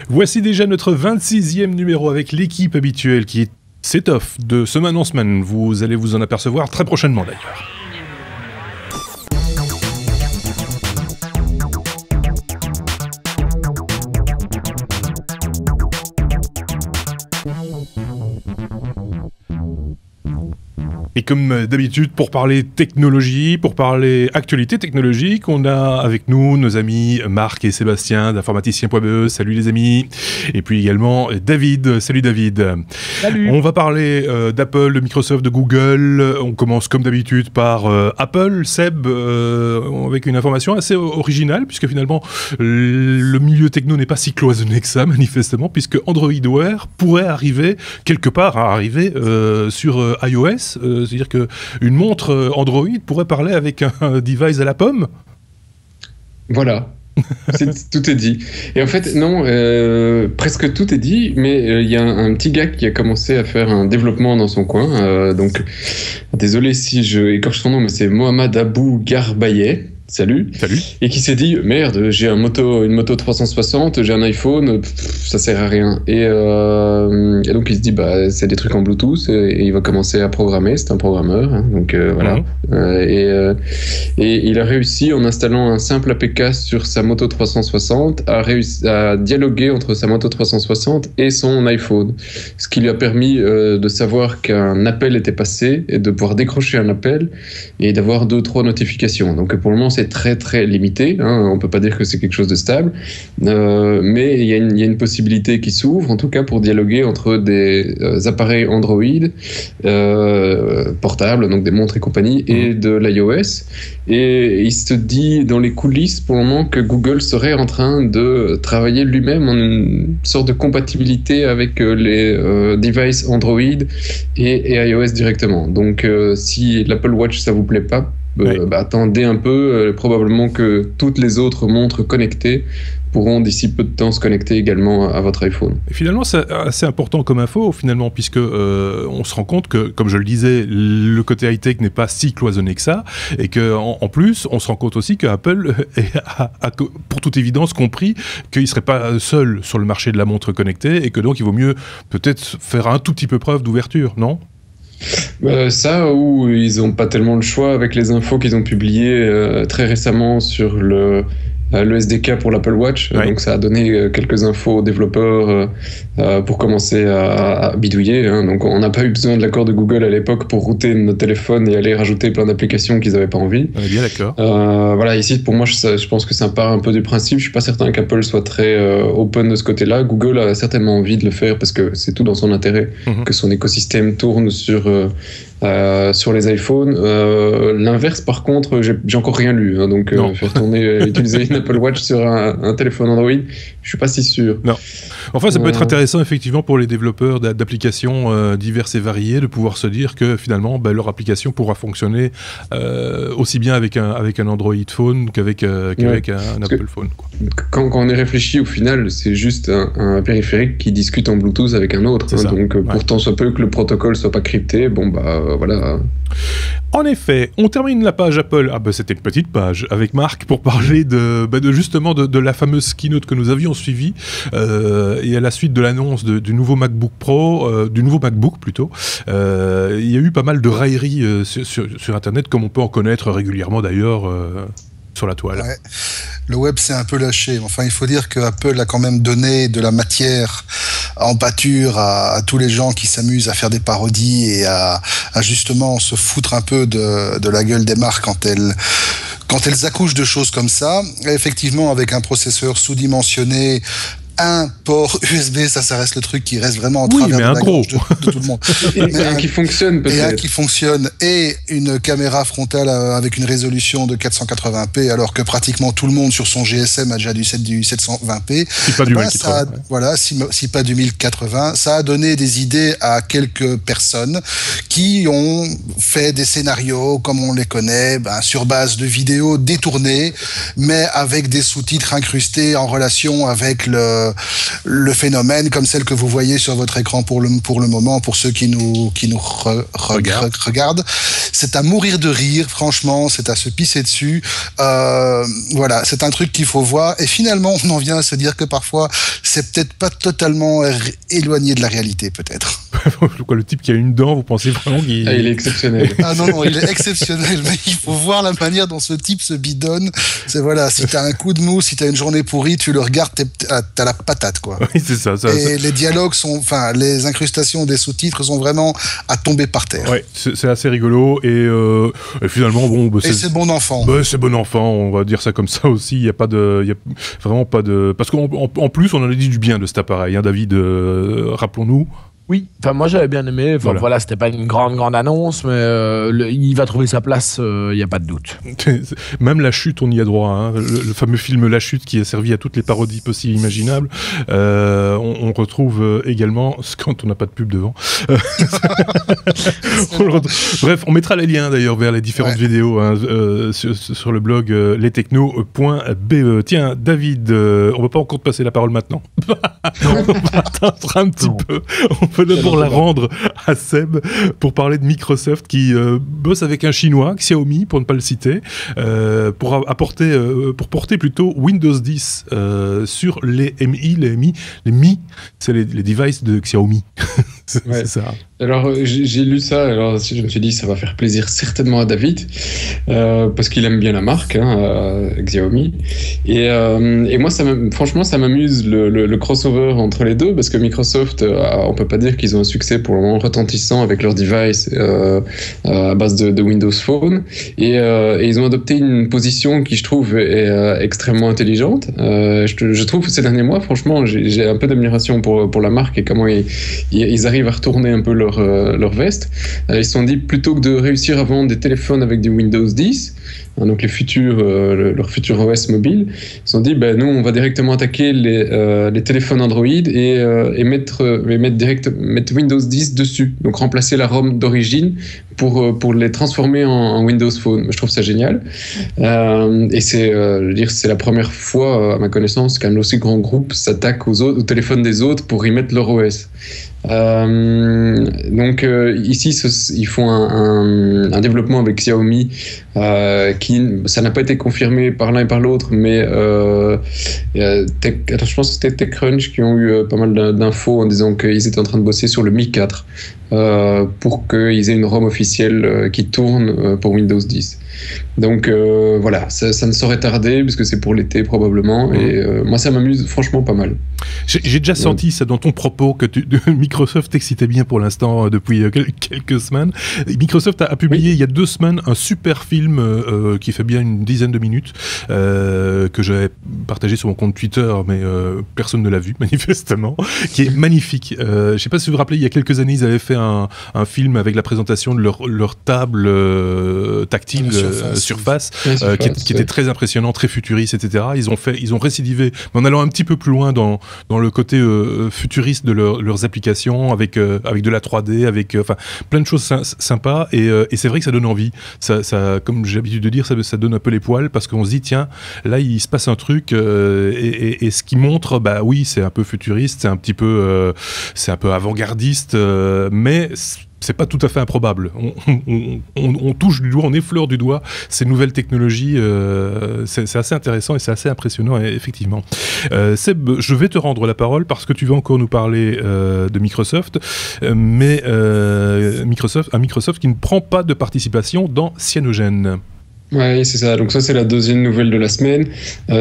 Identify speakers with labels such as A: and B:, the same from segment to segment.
A: Voici déjà notre 26e numéro avec l'équipe habituelle qui s'étoffe de semaine en semaine. Vous allez vous en apercevoir très prochainement d'ailleurs. Et comme d'habitude, pour parler technologie, pour parler actualité technologique, on a avec nous nos amis Marc et Sébastien d'informaticien.be. Salut les amis. Et puis également David. Salut David.
B: Salut.
A: On va parler d'Apple, de Microsoft, de Google. On commence comme d'habitude par Apple. Seb, avec une information assez originale, puisque finalement le milieu techno n'est pas si cloisonné que ça, manifestement, puisque Android Wear pourrait arriver quelque part sur iOS. C'est-à-dire qu'une montre Android pourrait parler avec un device à la pomme.
C: Voilà. Tout est dit. Et en fait, non, presque tout est dit, mais il y a un petit gars qui a commencé à faire un développement dans son coin. Donc, désolé si je écorche son nom, mais c'est Mohamed Abou Garbaye. Salut. Et qui s'est dit, merde, j'ai une moto 360, j'ai un iPhone, ça sert à rien. Et donc il se dit, bah c'est des trucs en Bluetooth, et il va commencer à programmer. C'est un programmeur, hein, donc voilà. Et il a réussi, en installant un simple APK sur sa moto 360, à dialoguer entre sa moto 360 et son iPhone, ce qui lui a permis de savoir qu'un appel était passé et de pouvoir décrocher un appel et d'avoir 2-3 notifications. Donc pour le moment, c'est très très limité, hein, on peut pas dire que c'est quelque chose de stable, mais il y a une possibilité qui s'ouvre, en tout cas pour dialoguer entre des appareils Android portables, donc des montres et compagnie, et de l'iOS. Et il se dit dans les coulisses pour le moment que Google serait en train de travailler lui-même en une sorte de compatibilité avec les devices Android et iOS directement. Donc si l'Apple Watch ça vous plaît pas, attendez un peu, probablement que toutes les autres montres connectées pourront d'ici peu de temps se connecter également à votre iPhone.
A: Et finalement, c'est assez important comme info, finalement, puisque on se rend compte que, comme je le disais, le côté high-tech n'est pas si cloisonné que ça, et qu'en plus, on se rend compte aussi qu'Apple a, pour toute évidence, compris qu'il ne serait pas seul sur le marché de la montre connectée, et que donc il vaut mieux peut-être faire un tout petit peu preuve d'ouverture, non ?
C: Ça, ou ils n'ont pas tellement le choix avec les infos qu'ils ont publiées très récemment sur le SDK pour l'Apple Watch. Donc ça a donné quelques infos aux développeurs pour commencer à bidouiller, hein. Donc on n'a pas eu besoin de l'accord de Google à l'époque pour router nos téléphones et aller rajouter plein d'applications qu'ils n'avaient pas envie.
A: On est bien d'accord.
C: Voilà, ici pour moi je pense que ça part un peu du principe. Je suis pas certain qu'Apple soit très open de ce côté-là. Google a certainement envie de le faire parce que c'est tout dans son intérêt que son écosystème tourne sur les iPhones. L'inverse, par contre, j'ai encore rien lu, hein, donc faire tourner, utiliser une Apple Watch sur un téléphone Android, je suis pas si sûr.
A: Non. Enfin, ça peut être intéressant effectivement pour les développeurs d'applications diverses et variées de pouvoir se dire que finalement leur application pourra fonctionner aussi bien avec un Android phone qu'avec un Apple phone, quoi.
C: Quand on y réfléchit, au final, c'est juste un périphérique qui discute en Bluetooth avec un autre. Hein, donc pourtant, soit peu que le protocole soit pas crypté, voilà.
A: En effet, on termine la page Apple. C'était une petite page avec Marc pour parler justement de la fameuse keynote que nous avions suivie et à la suite de l'annonce du nouveau MacBook Pro, du nouveau MacBook plutôt. Il y a eu pas mal de railleries sur Internet, comme on peut en connaître régulièrement d'ailleurs sur la toile.
B: Ouais. Le web s'est un peu lâché. Enfin, il faut dire que Apple a quand même donné de la matière en pâture à tous les gens qui s'amusent à faire des parodies et à justement se foutre un peu de la gueule des marques quand elles accouchent de choses comme ça. Et effectivement, avec un processeur sous-dimensionné, un port USB, ça reste le truc qui reste vraiment en travers de la gorge de tout le monde.
C: Et un qui fonctionne peut-être.
B: Et un qui fonctionne, et une caméra frontale avec une résolution de 480p, alors que pratiquement tout le monde sur son GSM a déjà du 720p.
A: Si pas du 1080.
B: Voilà, si pas du 1080. Ça a donné des idées à quelques personnes qui ont fait des scénarios, comme on les connaît, sur base de vidéos détournées, mais avec des sous-titres incrustés en relation avec le phénomène, comme celle que vous voyez sur votre écran pour le moment, pour ceux qui nous regardent. C'est à mourir de rire, franchement, c'est à se pisser dessus. Voilà, c'est un truc qu'il faut voir. Et finalement, on en vient à se dire que parfois, c'est peut-être pas totalement éloigné de la réalité, peut-être.
A: Le type qui a une dent, vous pensez vraiment qu'il...
C: il est exceptionnel.
B: Ah non, il est exceptionnel, mais il faut voir la manière dont ce type se bidonne. C'est voilà, si t'as un coup de mou, si t'as une journée pourrie, tu le regardes, t'as la patate, quoi.
A: Oui, c'est ça.
B: Et les dialogues les incrustations des sous-titres sont vraiment à tomber par terre.
A: Ouais, c'est assez rigolo et finalement,
B: c'est bon enfant.
A: C'est bon enfant, on va dire ça comme ça aussi. Il y a vraiment pas de, parce qu'en plus, on en a dit du bien de cet appareil, hein, David. Rappelons-nous.
D: Oui, enfin moi j'avais bien aimé. Voilà, c'était pas une grande annonce, mais il va trouver sa place, il n'y a pas de doute.
A: Même La Chute, on y a droit. Hein. Le fameux film La Chute qui a servi à toutes les parodies possibles et imaginables. On retrouve également, quand on n'a pas de pub devant. Bref, on mettra les liens d'ailleurs vers les différentes vidéos sur le blog lestechno.be. Tiens, David, on va pas encore te passer la parole maintenant. On va attendre un petit peu. On peut d'abord la rendre à Seb pour parler de Microsoft qui bosse avec un chinois, Xiaomi pour ne pas le citer, pour porter plutôt Windows 10 sur les Mi, c'est les devices de Xiaomi. C'est ça.
C: Alors j'ai lu ça, alors je me suis dit ça va faire plaisir certainement à David parce qu'il aime bien la marque, Xiaomi, et moi franchement ça m'amuse le crossover entre les deux, parce que Microsoft, on peut pas dire qu'ils ont un succès pour le moment retentissant avec leurs devices à base de Windows Phone, et ils ont adopté une position qui je trouve est extrêmement intelligente. Je trouve que ces derniers mois franchement j'ai un peu d'admiration pour la marque et comment ils arrivent à retourner un peu leur veste. Ils se sont dit, plutôt que de réussir à vendre des téléphones avec du Windows 10, donc leur futur OS mobile, ils se sont dit, nous on va directement attaquer les téléphones Android et mettre Windows 10 dessus, donc remplacer la ROM d'origine pour les transformer en Windows Phone. Je trouve ça génial, et c'est la première fois à ma connaissance qu'un aussi grand groupe s'attaque aux téléphones des autres pour y mettre leur OS. Donc ici ils font un développement avec Xiaomi qui ça n'a pas été confirmé par l'un et par l'autre, mais je pense que c'était TechCrunch qui ont eu pas mal d'infos en disant qu'ils étaient en train de bosser sur le Mi 4 pour qu'ils aient une ROM officielle qui tourne pour Windows 10. Donc voilà, ça ne saurait tarder puisque c'est pour l'été probablement, et moi ça m'amuse franchement pas mal.
A: J'ai déjà senti ça dans ton propos que Microsoft t'excitait bien pour l'instant depuis quelques semaines. Microsoft a publié il y a 2 semaines un super film qui fait bien une dizaine de minutes que j'avais partagé sur mon compte Twitter, mais personne ne l'a vu manifestement, qui est magnifique. Je ne sais pas si vous vous rappelez, il y a quelques années ils avaient fait un film avec la présentation de leur table tactile Surface, qui était très impressionnant, très futuriste, etc. Ils ont récidivé, mais en allant un petit peu plus loin dans le côté futuriste de leurs applications, avec de la 3D, avec plein de choses sympas, et c'est vrai que ça donne envie. Ça, comme j'ai l'habitude de dire, ça donne un peu les poils, parce qu'on se dit, tiens, là il se passe un truc, et ce qui montre, oui, c'est un peu futuriste, c'est un peu avant-gardiste, mais c'est pas tout à fait improbable. On touche du doigt, on effleure du doigt ces nouvelles technologies. C'est assez intéressant et c'est assez impressionnant, effectivement. Seb, je vais te rendre la parole parce que tu vas encore nous parler de Microsoft, mais Microsoft qui ne prend pas de participation dans Cyanogen.
C: Oui, c'est ça. Donc ça, c'est la deuxième nouvelle de la semaine.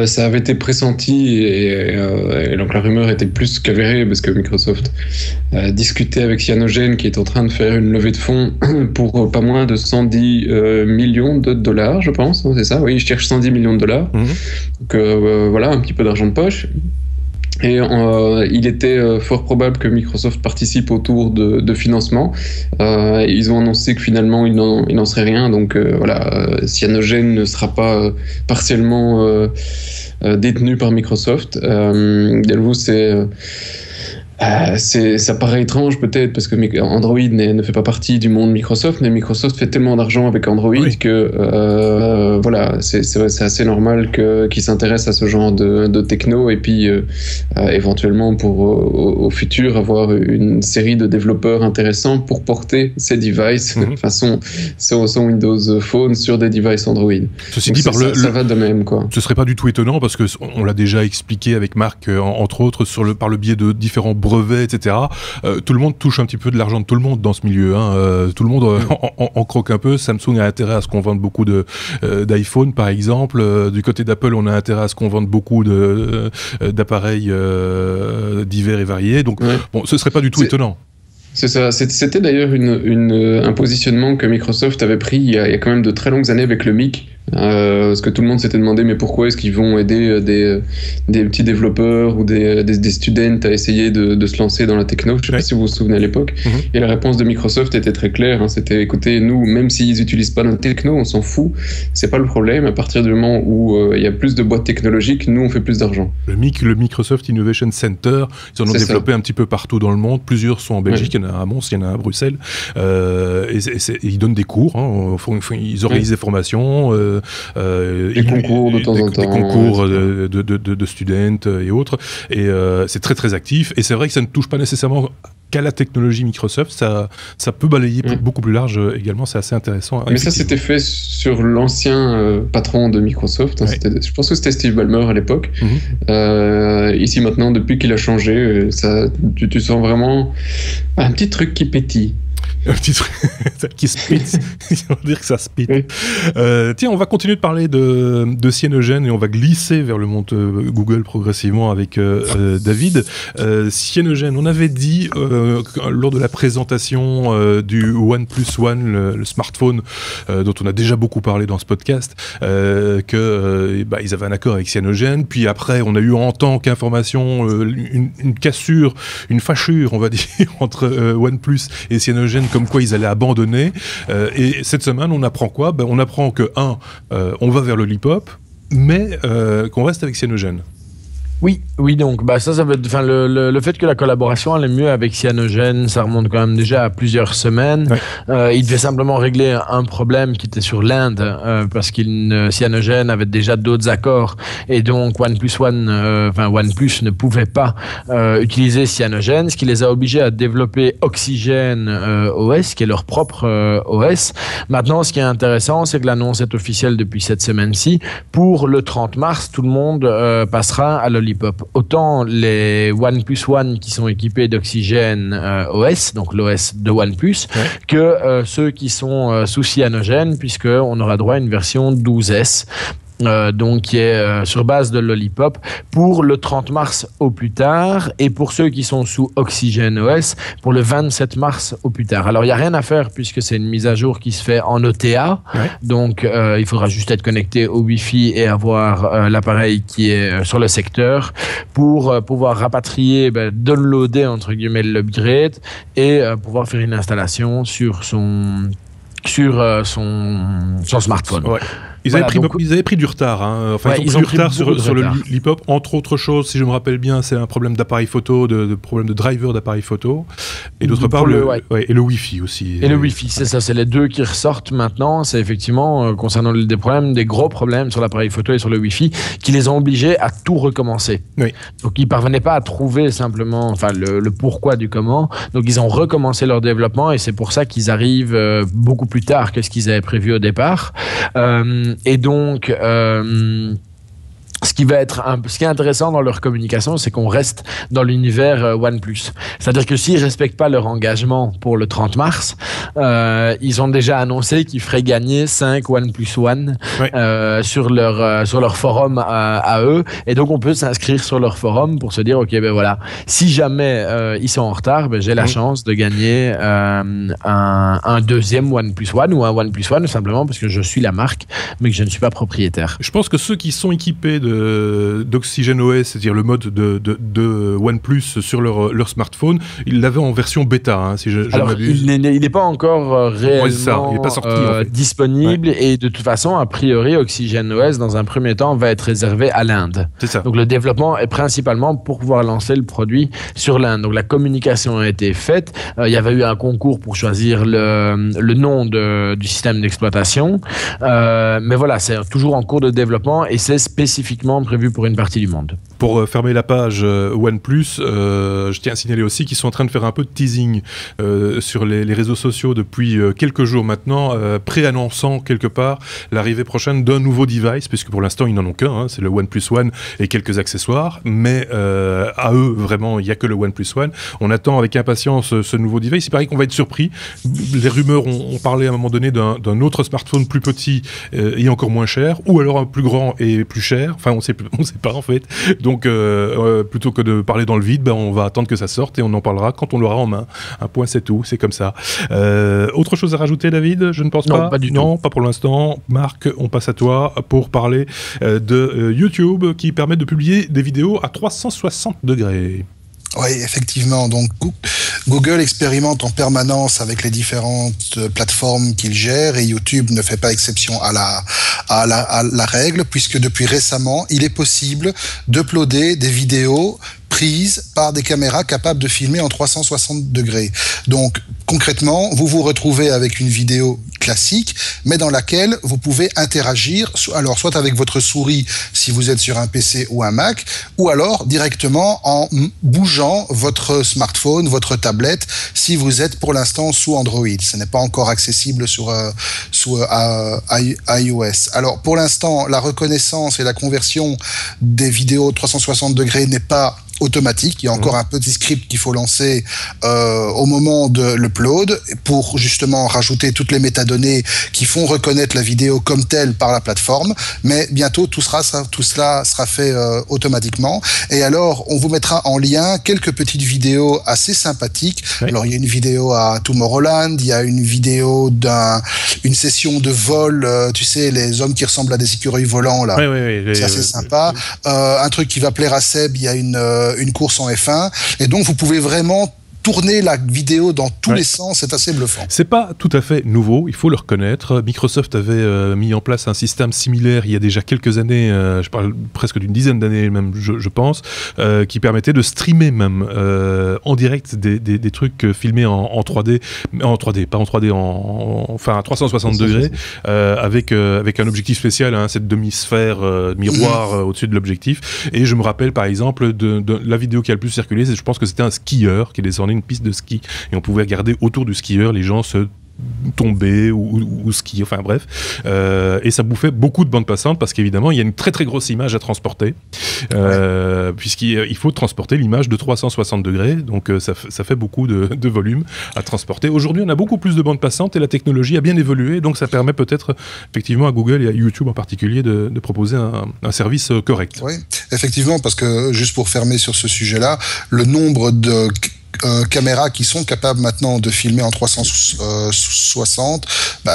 C: Ça avait été pressenti et donc la rumeur était plus qu'avérée parce que Microsoft discutait avec Cyanogen qui est en train de faire une levée de fonds pour pas moins de 110 millions de dollars, je pense. C'est ça, oui, ils cherchent 110 millions de dollars. Donc voilà, un petit peu d'argent de poche. Et il était fort probable que Microsoft participe au tour de financement. Ils ont annoncé que finalement il n'en serait rien. Donc voilà, Cyanogen ne sera pas partiellement détenu par Microsoft. Delvaux, c'est Ça paraît étrange peut-être parce que Android ne fait pas partie du monde Microsoft, mais Microsoft fait tellement d'argent avec Android que voilà, c'est assez normal qu'ils s'intéressent à ce genre de techno et puis éventuellement pour au futur avoir une série de développeurs intéressants pour porter ces devices façon Windows Phone sur des devices Android.
A: Ceci dit,
C: ça va de même quoi.
A: Ce serait pas du tout étonnant parce que on l'a déjà expliqué avec Marc entre autres par le biais de différents brevets, etc. Tout le monde touche un petit peu de l'argent de tout le monde dans ce milieu. Tout le monde en croque un peu. Samsung a intérêt à ce qu'on vende beaucoup d'iPhone, par exemple. Du côté d'Apple, on a intérêt à ce qu'on vende beaucoup d'appareils divers et variés. Donc, bon, ce serait pas du tout étonnant.
C: C'est ça. C'était d'ailleurs un positionnement que Microsoft avait pris il y a quand même de très longues années avec le MIC. Parce que tout le monde s'était demandé mais pourquoi est-ce qu'ils vont aider des petits développeurs ou des students à essayer de se lancer dans la techno. Je sais pas si vous vous souvenez à l'époque. Et la réponse de Microsoft était très claire. C'était écoutez, nous, même s'ils n'utilisent pas notre techno, on s'en fout. C'est pas le problème. À partir du moment où il y a plus de boîtes technologiques, nous on fait plus d'argent.
A: Le MIC, le Microsoft Innovation Center, ils en ont développé un petit peu partout dans le monde. Plusieurs sont en Belgique, il y en a à Mons, il y en a à Bruxelles. Et ils donnent des cours. Ils organisent des formations.
C: Des concours de temps en temps.
A: Des concours de students et autres. Et c'est très très actif. Et c'est vrai que ça ne touche pas nécessairement qu'à la technologie Microsoft. Ça peut balayer beaucoup plus large également. C'est assez intéressant.
C: Mais ça, c'était fait sur l'ancien patron de Microsoft. Je pense que c'était Steve Ballmer à l'époque. Ici maintenant, depuis qu'il a changé, tu sens vraiment un petit truc qui pétille.
A: Un petit truc qui spit. On va dire que ça spit. Tiens, on va continuer de parler de Cyanogen et on va glisser vers le monde Google progressivement avec David. Cyanogen, on avait dit lors de la présentation du OnePlus One, le smartphone dont on a déjà beaucoup parlé dans ce podcast, qu'ils avaient un accord avec Cyanogen. Puis après, on a eu en tant qu'information une cassure, une fâchure, on va dire, entre OnePlus et Cyanogen, comme quoi ils allaient abandonner. Et cette semaine, on apprend quoi ? On apprend que, on va vers le Lollipop, mais qu'on reste avec Cyanogen.
D: Oui, donc ça va être, le fait que la collaboration allait mieux avec Cyanogen, ça remonte quand même déjà à plusieurs semaines. Il devait simplement régler un problème qui était sur l'Inde, parce Cyanogen avait déjà d'autres accords, et donc OnePlus ne pouvait pas utiliser Cyanogen, ce qui les a obligés à développer Oxygen OS, qui est leur propre OS. Maintenant, ce qui est intéressant, c'est que l'annonce est officielle depuis cette semaine-ci. Pour le 30 mars, tout le monde passera à Lollipop. Autant les OnePlus One qui sont équipés d'Oxygen OS, donc l'OS de OnePlus, que ceux qui sont sous Cyanogen, puisqu'on aura droit à une version 12S. Donc qui est sur base de Lollipop pour le 30 mars au plus tard, et pour ceux qui sont sous Oxygen OS pour le 27 mars au plus tard. Alors il n'y a rien à faire puisque c'est une mise à jour qui se fait en OTA, donc il faudra juste être connecté au Wi-Fi et avoir l'appareil qui est sur le secteur pour pouvoir rapatrier, downloader entre guillemets l'upgrade et pouvoir faire une installation sur son smartphone.
A: Ils avaient pris du retard. Ils ont pris du retard sur le Lollipop. Entre autres choses, si je me rappelle bien, c'est un problème d'appareil photo, de problème de driver d'appareil photo. Et d'autre part, et le Wi-Fi aussi.
D: Et le Wi-Fi, c'est ça. C'est les deux qui ressortent maintenant. C'est effectivement, concernant des gros problèmes sur l'appareil photo et sur le Wi-Fi, qui les ont obligés à tout recommencer. Donc, ils ne parvenaient pas à trouver simplement le pourquoi du comment. Donc, ils ont recommencé leur développement et c'est pour ça qu'ils arrivent beaucoup plus tard que ce qu'ils avaient prévu au départ. Et donc, ce qui est intéressant dans leur communication, c'est qu'on reste dans l'univers OnePlus. C'est-à-dire que s'ils respectent pas leur engagement pour le 30 mars, ils ont déjà annoncé qu'ils feraient gagner 5 OnePlus One sur leur forum à eux. Et donc, on peut s'inscrire sur leur forum pour se dire, OK, si jamais ils sont en retard, j'ai la chance de gagner un deuxième OnePlus One ou un OnePlus One, simplement parce que je suis la marque, mais que je ne suis pas propriétaire.
A: Je pense que ceux qui sont équipés de d'Oxygen OS, c'est-à-dire le mode de OnePlus sur leur smartphone, ils l'avaient en version bêta, hein, si je m'abuse.
D: Il n'est pas encore réellement
A: il est pas sorti, en fait.
D: disponible, et de toute façon, a priori, Oxygen OS, dans un premier temps, va être réservé à l'Inde.
A: C'est ça.
D: Donc le développement est principalement pour pouvoir lancer le produit sur l'Inde. Donc la communication a été faite. Il y avait eu un concours pour choisir le nom du système d'exploitation. Mais voilà, c'est toujours en cours de développement et c'est spécifiquement prévu pour une partie du monde.
A: Pour fermer la page OnePlus, je tiens à signaler aussi qu'ils sont en train de faire un peu de teasing sur les réseaux sociaux depuis quelques jours maintenant, préannonçant quelque part l'arrivée prochaine d'un nouveau device, puisque pour l'instant ils n'en ont qu'un, hein, c'est le OnePlus One et quelques accessoires, mais à eux vraiment il n'y a que le OnePlus One. On attend avec impatience ce nouveau device. Il paraît qu'on va être surpris. Les rumeurs ont parlé à un moment donné d'un autre smartphone plus petit et encore moins cher, ou alors un plus grand et plus cher. Enfin, on sait pas en fait. Donc, plutôt que de parler dans le vide, on va attendre que ça sorte et on en parlera quand on l'aura en main. Un point, c'est tout. C'est comme ça. Autre chose à rajouter, David? Je ne pense pas.
D: Non, pas du tout.
A: Non, pas pour l'instant. Marc, on passe à toi pour parler de YouTube qui permet de publier des vidéos à 360 degrés.
B: Oui, effectivement. Donc, Google expérimente en permanence avec les différentes plateformes qu'il gère et YouTube ne fait pas exception à la règle, puisque depuis récemment, il est possible d'uploader des vidéos prises par des caméras capables de filmer en 360 degrés. Donc, concrètement, vous vous retrouvez avec une vidéo classique, mais dans laquelle vous pouvez interagir, alors soit avec votre souris si vous êtes sur un PC ou un Mac, ou alors directement en bougeant votre smartphone, votre tablette, si vous êtes pour l'instant sous Android. Ce n'est pas encore accessible sous iOS. Alors, pour l'instant, la reconnaissance et la conversion des vidéos 360 degrés n'est pas automatique. Il y a encore un petit script qu'il faut lancer au moment de l'upload pour justement rajouter toutes les métadonnées qui font reconnaître la vidéo comme telle par la plateforme. Mais bientôt, tout cela sera fait automatiquement. Et alors, on vous mettra en lien quelques petites vidéos assez sympathiques. Oui. Alors, il y a une vidéo à Tomorrowland, il y a une vidéo d'une session de vol, tu sais, les hommes qui ressemblent à des écureuils volants, là. Oui, c'est assez sympa. Un truc qui va plaire à Seb, il y a une course en F1, et donc vous pouvez vraiment tourner la vidéo dans tous les sens, c'est assez bluffant.
A: C'est pas tout à fait nouveau, il faut le reconnaître. Microsoft avait mis en place un système similaire il y a déjà quelques années, je parle presque d'une dizaine d'années même, je pense, qui permettait de streamer même en direct des trucs filmés en 3D, pas en 3D, enfin à 360 degrés, avec un objectif spécial, hein, cette demi-sphère miroir au-dessus de l'objectif. Et je me rappelle par exemple de la vidéo qui a le plus circulé, je pense que c'était un skieur qui descendait une piste de ski et on pouvait regarder autour du skieur les gens se tomber ou skier, enfin bref, et ça bouffait beaucoup de bandes passantes parce qu'évidemment il y a une très très grosse image à transporter, puisqu'il faut transporter l'image de 360 degrés, donc ça fait beaucoup de volume à transporter. Aujourd'hui on a beaucoup plus de bandes passantes et la technologie a bien évolué, donc ça permet peut-être effectivement à Google et à YouTube en particulier de proposer un service correct.
B: Oui, effectivement, parce que juste pour fermer sur ce sujet-là, le nombre de caméras qui sont capables maintenant de filmer en 360,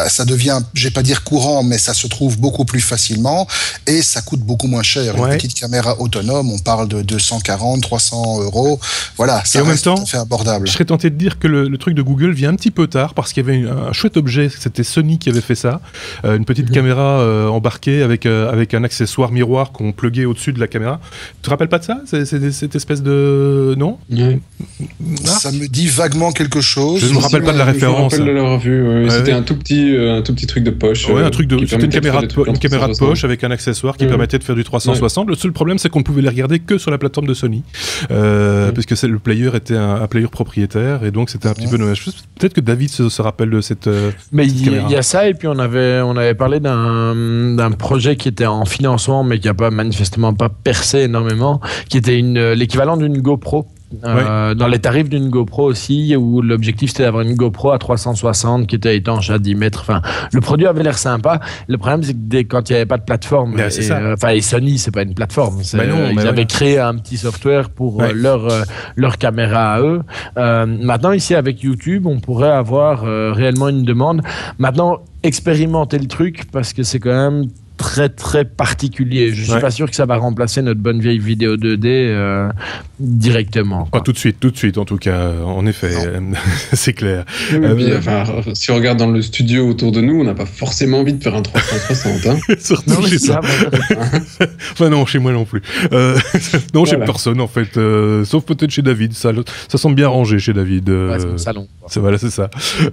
B: ça devient, je vais pas dire courant, mais ça se trouve beaucoup plus facilement et ça coûte beaucoup moins cher. Une petite caméra autonome, on parle de 240, 300 €. Voilà, ça reste tout à fait abordable.
A: Je serais tenté de dire que le truc de Google vient un petit peu tard parce qu'il y avait un chouette objet, c'était Sony qui avait fait ça, une petite caméra embarquée avec un accessoire miroir qu'on pluguait au-dessus de la caméra. Tu te rappelles pas de ça? C'est cette espèce de... Non?
B: Ça me dit vaguement quelque chose.
A: Je ne me rappelle pas de la référence.
C: Je me rappelle de l'avoir vu. C'était un tout petit truc de poche.
A: Ouais, c'était une caméra de poche avec un accessoire qui permettait de faire du 360. Le seul problème, c'est qu'on ne pouvait les regarder que sur la plateforme de Sony, puisque le player était un player propriétaire, et donc c'était un petit peu dommage. Peut-être que David se rappelle de cette.
D: Mais il y a ça, et puis on avait parlé d'un projet qui était en financement, mais qui n'a manifestement pas percé énormément, qui était l'équivalent d'une GoPro. Dans les tarifs d'une GoPro aussi, où l'objectif c'était d'avoir une GoPro à 360 qui était étanche à 10 mètres. Enfin, le produit avait l'air sympa. Le problème c'est que quand il n'y avait pas de plateforme, et Sony c'est pas une plateforme, ils avaient créé un petit software pour leur caméra à eux. Maintenant ici avec YouTube, on pourrait avoir réellement une demande. Maintenant, expérimenter le truc parce que c'est quand même très très particulier. Je suis pas sûr que ça va remplacer notre bonne vieille vidéo 2D directement.
A: Pas tout de suite en tout cas, en effet, c'est clair.
C: Puis, si on regarde dans le studio autour de nous, on n'a pas forcément envie de faire un 360. Hein.
A: Surtout chez ça. Enfin non, chez moi non plus. Non, chez personne en fait, sauf peut-être chez David. Ça semble bien rangé chez David.
D: C'est mon salon.
A: C'est ça.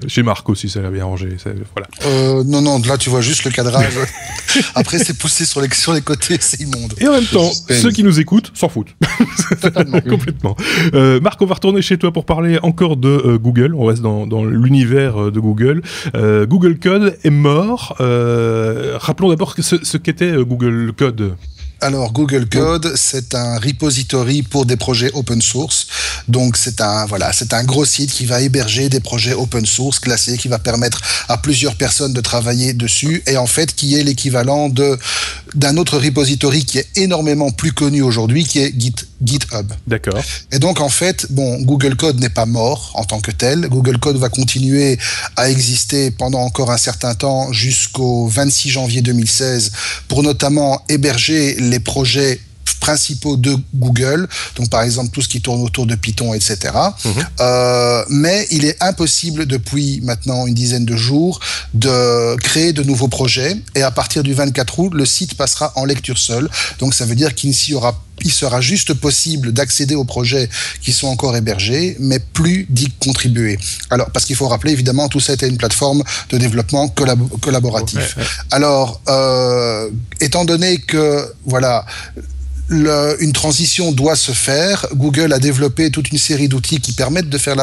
A: Chez Marc aussi, ça l'a bien rangé. Voilà.
B: Non, là tu vois juste le cadrage. Après, c'est poussé sur les côtés, c'est immonde.
A: Et en même temps, ceux qui nous écoutent s'en foutent. Complètement. Marc, on va retourner chez toi pour parler encore de Google. On reste dans l'univers de Google. Google Code est mort. Rappelons d'abord ce qu'était Google Code.
B: Alors, Google Code, c'est un repository pour des projets open source. Donc, c'est un gros site qui va héberger des projets open source classés, qui va permettre à plusieurs personnes de travailler dessus, et en fait, qui est l'équivalent d'un autre repository qui est énormément plus connu aujourd'hui, qui est GitHub.
A: D'accord.
B: Et donc, en fait, Google Code n'est pas mort en tant que tel. Google Code va continuer à exister pendant encore un certain temps, jusqu'au 26 janvier 2016, pour notamment héberger les projets principaux de Google, donc par exemple tout ce qui tourne autour de Python, etc. Mais il est impossible depuis maintenant une dizaine de jours de créer de nouveaux projets, et à partir du 24 août, le site passera en lecture seule. Donc ça veut dire qu'il sera juste possible d'accéder aux projets qui sont encore hébergés, mais plus d'y contribuer. Alors, parce qu'il faut rappeler, évidemment, tout ça était une plateforme de développement collaboratif. Ouais. Alors, étant donné que, une transition doit se faire, Google a développé toute une série d'outils qui permettent de faire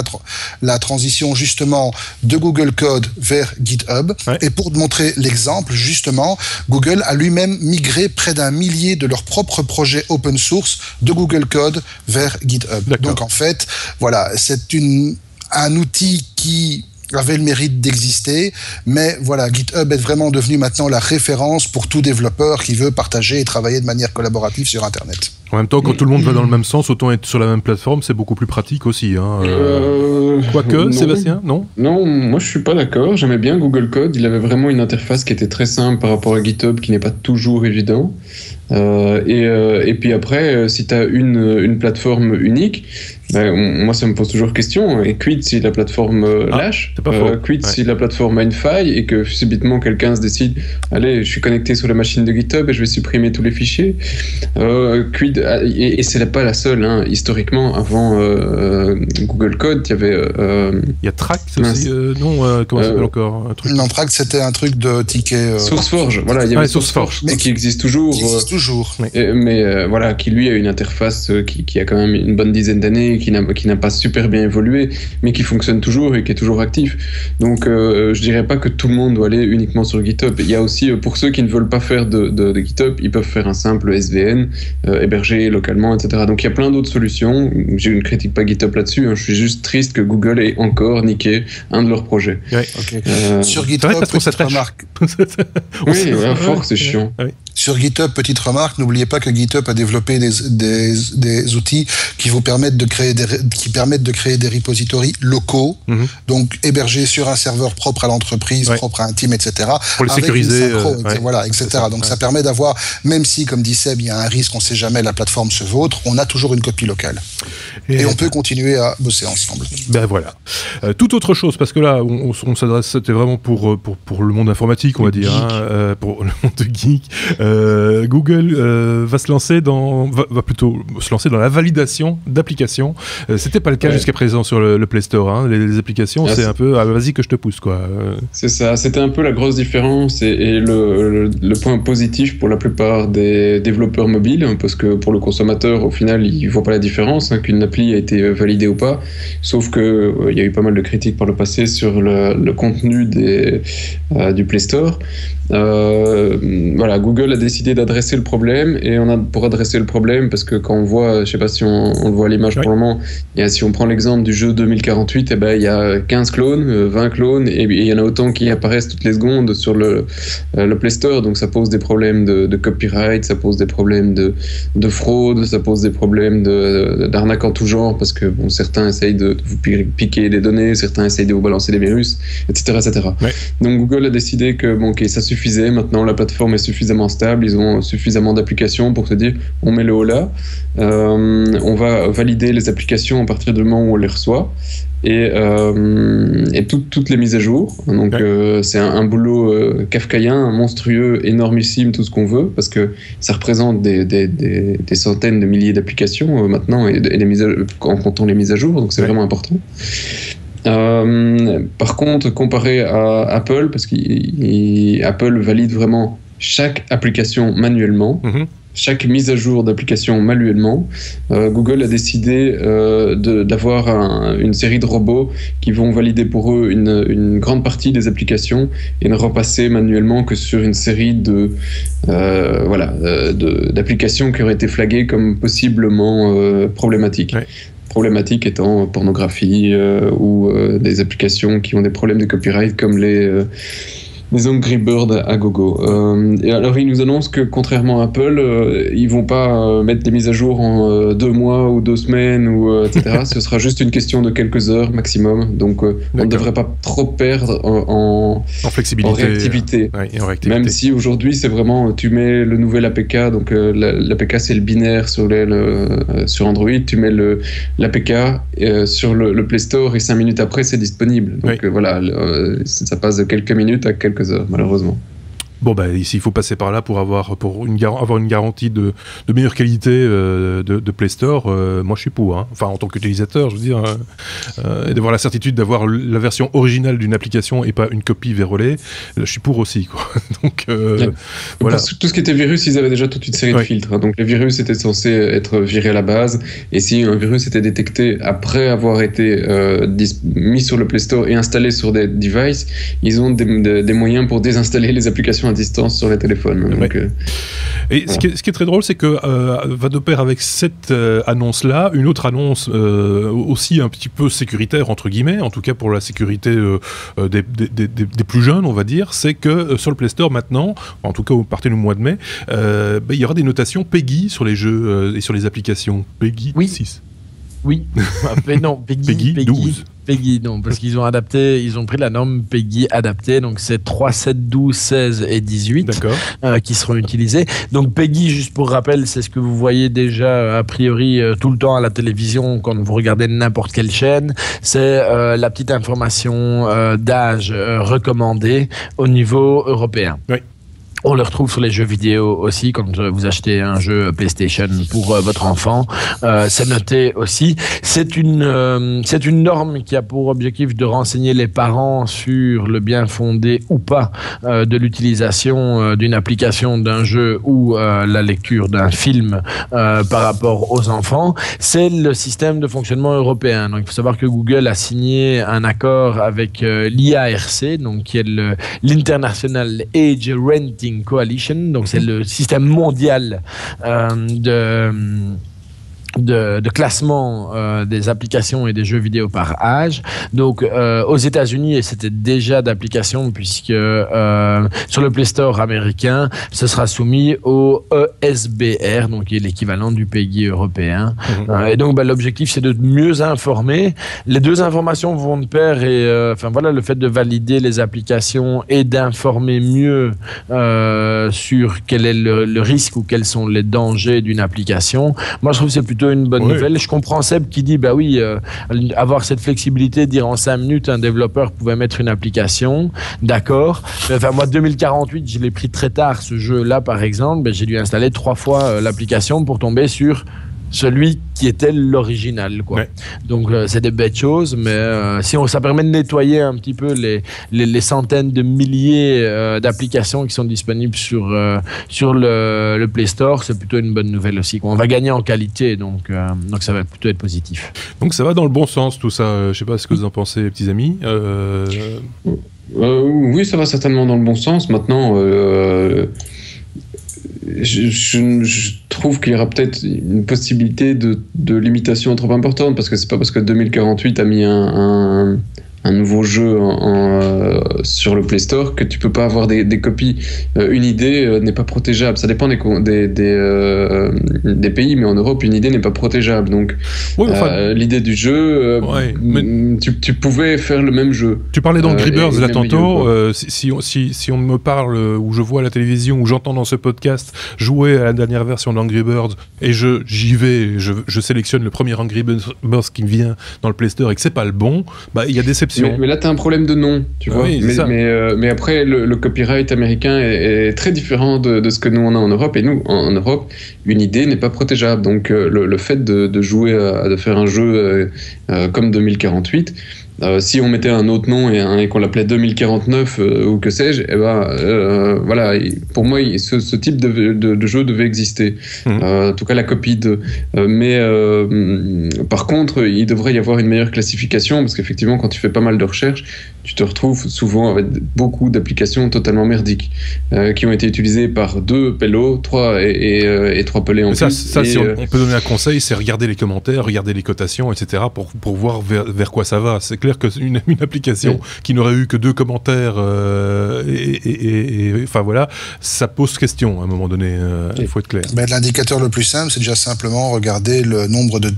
B: la transition justement de Google Code vers GitHub. Ouais. Et pour montrer l'exemple, justement, Google a lui-même migré près d'1 millier de leurs propres projets open source de Google Code vers GitHub. Donc en fait, c'est un outil qui avait le mérite d'exister, mais GitHub est vraiment devenu maintenant la référence pour tout développeur qui veut partager et travailler de manière collaborative sur Internet.
A: En même temps, quand tout le monde va dans le même sens, autant être sur la même plateforme, c'est beaucoup plus pratique aussi. Quoique, Sébastien, non ?
C: Non, moi je suis pas d'accord. J'aimais bien Google Code. Il avait vraiment une interface qui était très simple par rapport à GitHub, qui n'est pas toujours évident. Et puis après, si tu as une plateforme unique, moi ça me pose toujours question. Et quid si la plateforme lâche, quid si la plateforme a une faille et que subitement quelqu'un se décide, allez, je suis connecté sur la machine de GitHub et je vais supprimer tous les fichiers. Quid, et c'est pas la seule, hein. Historiquement, avant Google Code, il y avait...
A: il y a Tract aussi, non, comment ça s'appelle encore un truc.
B: Non, Tract, c'était un truc de ticket...
C: SourceForge, voilà, il y avait SourceForge, mais qui existe toujours. Mais qui lui a une interface qui a quand même une bonne dizaine d'années, qui n'a pas super bien évolué, mais qui fonctionne toujours et qui est toujours actif. Donc je dirais pas que tout le monde doit aller uniquement sur GitHub. Il y a aussi, pour ceux qui ne veulent pas faire de GitHub, ils peuvent faire un simple SVN, hébergé localement, etc. Donc il y a plein d'autres solutions. Je ne critique pas GitHub là-dessus, hein. Je suis juste triste que Google ait encore niqué un de leurs projets.
B: Ouais, okay. Sur GitHub, petite remarque.
C: Oui, fort, c'est chiant.
A: Oui.
B: Sur GitHub, petite remarque, n'oubliez pas que GitHub a développé des outils qui permettent de créer des repositories locaux, donc hébergés sur un serveur propre à l'entreprise, propre à un team, etc.
A: Pour les sécuriser.
B: Etc. Donc ça permet d'avoir, même si, comme dit Seb, il y a un risque, on ne sait jamais, la plateforme se vautre, on a toujours une copie locale. Et on peut continuer à bosser ensemble.
A: Ben voilà. Toute autre chose, parce que là, on s'adresse, c'était vraiment pour le monde informatique, on va dire, pour le monde de geek. Google va plutôt se lancer dans la validation d'applications. C'était pas le cas jusqu'à présent sur le Play Store. Hein. Les applications, c'est un peu vas-y que je te pousse, quoi.
C: C'est ça. C'était un peu la grosse différence et le point positif pour la plupart des développeurs mobiles, parce que pour le consommateur, au final, il voit pas la différence, qu'une appli a été validée ou pas. Sauf que il y a eu pas mal de critiques par le passé sur le contenu du Play Store. Google a décidé d'adresser le problème, et pour adresser le problème, parce que quand on voit, je sais pas si on le voit à l'image pour le moment, si on prend l'exemple du jeu 2048, il y a 15 clones, 20 clones, et il y en a autant qui apparaissent toutes les secondes sur le Play Store, donc ça pose des problèmes de copyright, ça pose des problèmes de fraude, ça pose des problèmes d'arnaque en tout genre, parce que certains essayent de vous piquer des données, certains essayent de vous balancer des virus, etc. etc. Ouais. Donc Google a décidé que ça suffisait, maintenant la plateforme est suffisamment stable, ils ont suffisamment d'applications pour se dire on met le haut là, on va valider les applications à partir du moment où on les reçoit, et toutes les mises à jour. Donc c'est un boulot kafkaïen, monstrueux, énormissime, tout ce qu'on veut, parce que ça représente des centaines de milliers d'applications maintenant, et les mises en comptant les mises à jour, donc c'est vraiment important. Par contre, comparé à Apple, parce qu'Apple valide vraiment chaque application manuellement, chaque mise à jour d'application manuellement, Google a décidé d'avoir une série de robots qui vont valider pour eux une grande partie des applications et ne repasser manuellement que sur une série d'applications qui auraient été flaguées comme possiblement problématiques. Ouais. Problématiques étant pornographie ou des applications qui ont des problèmes de copyright comme les Angry Birds à gogo. Et alors ils nous annoncent que contrairement à Apple, ils vont pas mettre des mises à jour en 2 mois ou 2 semaines ou etc. Ce sera juste une question de quelques heures maximum. Donc on ne devrait pas trop perdre en flexibilité, en réactivité. Et en réactivité. Même si aujourd'hui c'est vraiment, tu mets le nouvel APK, donc l'APK c'est le binaire sur Android, tu mets l'APK sur le Play Store et 5 minutes après c'est disponible. Donc voilà, ça passe de quelques minutes à quelques heures, malheureusement.
A: Bon, ici, il faut passer par là pour avoir une garantie de meilleure qualité de Play Store. Moi, je suis pour. Enfin, en tant qu'utilisateur, je veux dire, et d'avoir la certitude d'avoir la version originale d'une application et pas une copie vérolée, je suis pour aussi, quoi. Donc,
C: voilà. Tout ce qui était virus, ils avaient déjà toute une série de filtres. Donc, les virus étaient censés être virés à la base. Et si un virus était détecté après avoir été mis sur le Play Store et installé sur des devices, ils ont des moyens pour désinstaller les applications à distance sur les téléphones. Donc,
A: et voilà. Ce qui est très drôle, c'est que va de pair avec cette annonce-là, une autre annonce aussi un petit peu sécuritaire, entre guillemets, en tout cas pour la sécurité des plus jeunes, on va dire, c'est que sur le Play Store maintenant, en tout cas au partir du mois de mai, il y aura des notations PEGI sur les jeux et sur les applications. PEGI 6.
D: Oui, mais non, PEGI 12. PEGI, non, parce qu'ils ont pris la norme PEGI adaptée, donc c'est 3, 7, 12, 16 et 18 qui seront utilisés. Donc PEGI, juste pour rappel, c'est ce que vous voyez déjà a priori tout le temps à la télévision quand vous regardez n'importe quelle chaîne, c'est la petite information d'âge recommandée au niveau européen. Oui. On le retrouve sur les jeux vidéo aussi, quand vous achetez un jeu PlayStation pour votre enfant. C'est noté aussi. C'est une norme qui a pour objectif de renseigner les parents sur le bien fondé ou pas de l'utilisation d'une application, d'un jeu ou la lecture d'un film par rapport aux enfants. C'est le système de fonctionnement européen. Donc, il faut savoir que Google a signé un accord avec l'IARC, donc qui est l'International Age Renting Coalition, donc c'est le système mondial de classement des applications et des jeux vidéo par âge. Donc aux États-Unis, et c'était déjà d'application puisque sur le Play Store américain, ce sera soumis au ESBR, donc qui est l'équivalent du PEGI européen. Et donc l'objectif c'est de mieux informer. Les deux informations vont de pair et le fait de valider les applications et d'informer mieux sur quel est le risque ou quels sont les dangers d'une application. Moi je trouve que c'est plutôt une bonne nouvelle. Je comprends Seb qui dit avoir cette flexibilité, dire en 5 minutes un développeur pouvait mettre une application, d'accord. Moi 2048 je l'ai pris très tard ce jeu là par exemple, j'ai dû installer 3 fois l'application pour tomber sur celui qui était l'original, quoi. Donc c'est des bêtes choses, mais ça permet de nettoyer un petit peu les centaines de milliers d'applications qui sont disponibles sur le Play Store, c'est plutôt une bonne nouvelle aussi, quoi. On va gagner en qualité, donc ça va plutôt être positif.
A: Donc ça va dans le bon sens tout ça. Je sais pas ce que vous en pensez, petits amis.
C: Oui, ça va certainement dans le bon sens. Maintenant, je trouve qu'il y aura peut-être une possibilité de limitation trop importante, parce que c'est pas parce que 2048 a mis un nouveau jeu sur le Play Store que tu peux pas avoir des copies. Une idée n'est pas protégeable. Ça dépend des pays, mais en Europe, une idée n'est pas protégeable. Donc, l'idée du jeu, tu pouvais faire le même jeu.
A: Tu parlais d'Angry Birds là tantôt. Si on me parle ou je vois à la télévision ou j'entends dans ce podcast jouer à la dernière version d'Angry Birds et j'y vais, je sélectionne le premier Angry Birds qui me vient dans le Play Store et que c'est pas le bon, il y a déception.
C: Mais là, tu as un problème de nom, tu vois.
A: Oui,
C: mais après, le copyright américain est très différent de ce que nous, on a en Europe. Et nous, en Europe, une idée n'est pas protégeable. Donc, le fait de jouer, de faire un jeu comme 2048... si on mettait un autre nom et qu'on l'appelait 2049 ou que sais-je, voilà, pour moi, ce type de jeu devait exister. En tout cas, la copie par contre, il devrait y avoir une meilleure classification, parce qu'effectivement, quand tu fais pas mal de recherches, tu te retrouves souvent avec beaucoup d'applications totalement merdiques qui ont été utilisées par 2 pélos, 3 et 3 pelés en plus.
A: Ça, si on peut donner un conseil, c'est regarder les commentaires, regarder les cotations, etc. pour voir vers quoi ça va. C'est clair qu'une application qui n'aurait eu que 2 commentaires enfin voilà, ça pose question à un moment donné. Il faut être clair.
B: L'indicateur le plus simple, c'est déjà simplement regarder le nombre de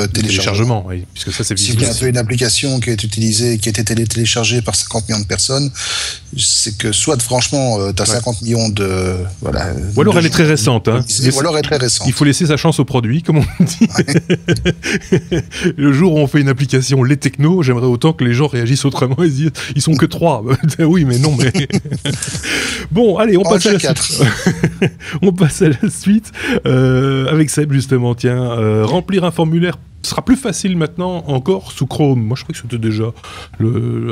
B: téléchargements.
A: Oui, puisque ça c'est
B: visible. Si vous avez une application qui est utilisée, qui a été téléchargée par 50 millions de personnes, c'est que soit franchement tu as 50 millions de
A: ou alors elle est très récente, hein.
B: Ou alors elle est très récente.
A: Il faut laisser sa chance au produit, comme on dit. Le jour où on fait une application les technos, j'aimerais autant que les gens réagissent autrement et se disent ils sont que 3. Oui, mais non, mais bon, allez, on passe à la suite. On passe à la suite avec Seb justement. Tiens, remplir un formulaire sera plus facile maintenant encore sous Chrome. Moi, je crois que c'était déjà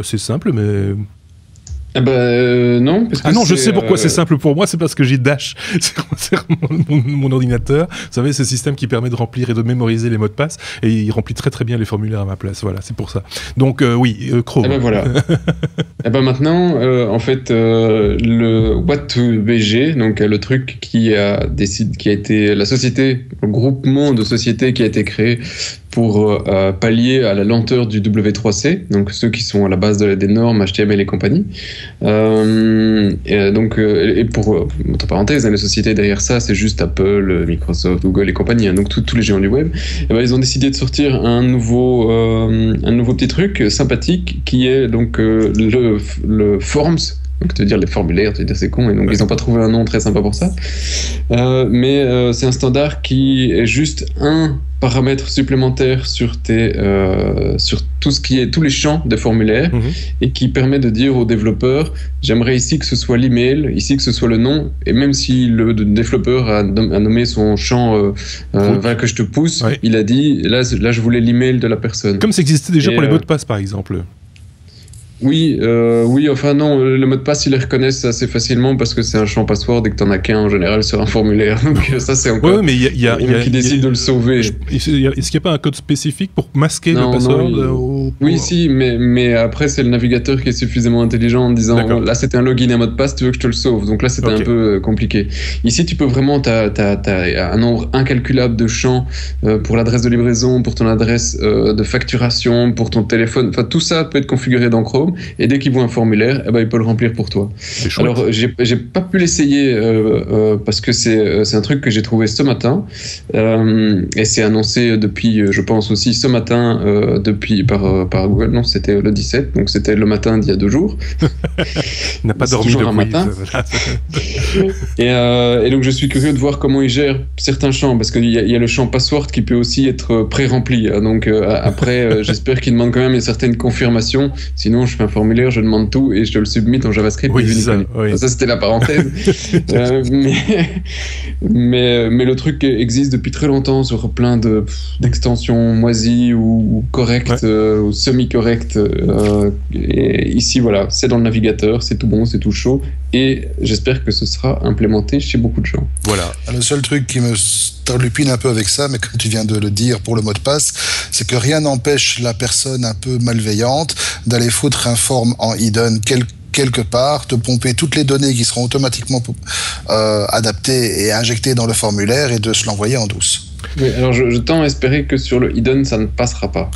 A: assez simple, mais...
C: non.
A: Non, je sais pourquoi c'est simple pour moi, c'est parce que j'ai Dash sur mon ordinateur. Vous savez, ce système qui permet de remplir et de mémoriser les mots de passe, et il remplit très très bien les formulaires à ma place. Voilà, c'est pour ça. Donc Chrome.
C: Voilà. Maintenant, en fait, le What2BG, donc le truc qui a été la société, le groupement de sociétés qui a été créé pour pallier à la lenteur du W3C, donc ceux qui sont à la base des normes HTML et compagnie. Et pour, entre parenthèses, les sociétés derrière ça, c'est juste Apple, Microsoft, Google et compagnie, donc tous les géants du web. Ils ont décidé de sortir un nouveau petit truc sympathique qui est donc le Forms. Donc, te dire les formulaires, te dire c'est con, et donc ils n'ont pas trouvé un nom très sympa pour ça. Mais c'est un standard qui est juste un paramètre supplémentaire sur tous les champs des formulaires, et qui permet de dire aux développeurs, j'aimerais ici que ce soit l'email, ici que ce soit le nom, et même si le développeur a nommé son champ que je te pousse, il a dit là je voulais l'email de la personne.
A: Comme ça existait déjà pour les mots de passe par exemple.
C: Oui, enfin non, le mot de passe, ils les reconnaissent assez facilement parce que c'est un champ password et que t'en as qu'un en général sur un formulaire. Donc ça, c'est encore...
A: mais il y a
C: qui décide de le sauver.
A: Est-ce qu'il n'y a pas un code spécifique pour masquer le password
C: Oui, si, mais après, c'est le navigateur qui est suffisamment intelligent en disant là, c'était un login à mot de passe, tu veux que je te le sauve. Donc là, c'était un peu compliqué. Ici, tu peux vraiment... T'as un nombre incalculable de champs pour l'adresse de livraison, pour ton adresse de facturation, pour ton téléphone. Enfin, tout ça peut être configuré dans Chrome. Et dès qu'il voit un formulaire, il peut le remplir pour toi. Alors, j'ai pas pu l'essayer parce que c'est un truc que j'ai trouvé ce matin et c'est annoncé depuis, je pense aussi ce matin par Google. Non, c'était le 17, donc c'était le matin d'il y a 2 jours.
A: Il n'a pas dormi depuis.
C: Matin. Et donc, je suis curieux de voir comment il gère certains champs, parce qu'il y a le champ password qui peut aussi être pré-rempli. Donc après, j'espère qu'il demande quand même une certaine confirmation. Sinon, je fais un formulaire, je demande tout et je te le submit en JavaScript. Ça, c'était la parenthèse. mais le truc existe depuis très longtemps sur plein d'extensions moisies ou correctes ou semi-correctes. Et ici, voilà, c'est dans le navigateur, c'est tout bon, c'est tout chaud. Et j'espère que ce sera implémenté chez beaucoup de gens.
B: Voilà. Le seul truc qui me turlupine un peu avec ça, mais comme tu viens de le dire pour le mot de passe, c'est que rien n'empêche la personne un peu malveillante d'aller foutre un form en hidden quelque part, te pomper toutes les données qui seront automatiquement adaptées et injectées dans le formulaire et de se l'envoyer en douce.
C: Oui, alors je tends à espérer que sur le hidden, ça ne passera pas.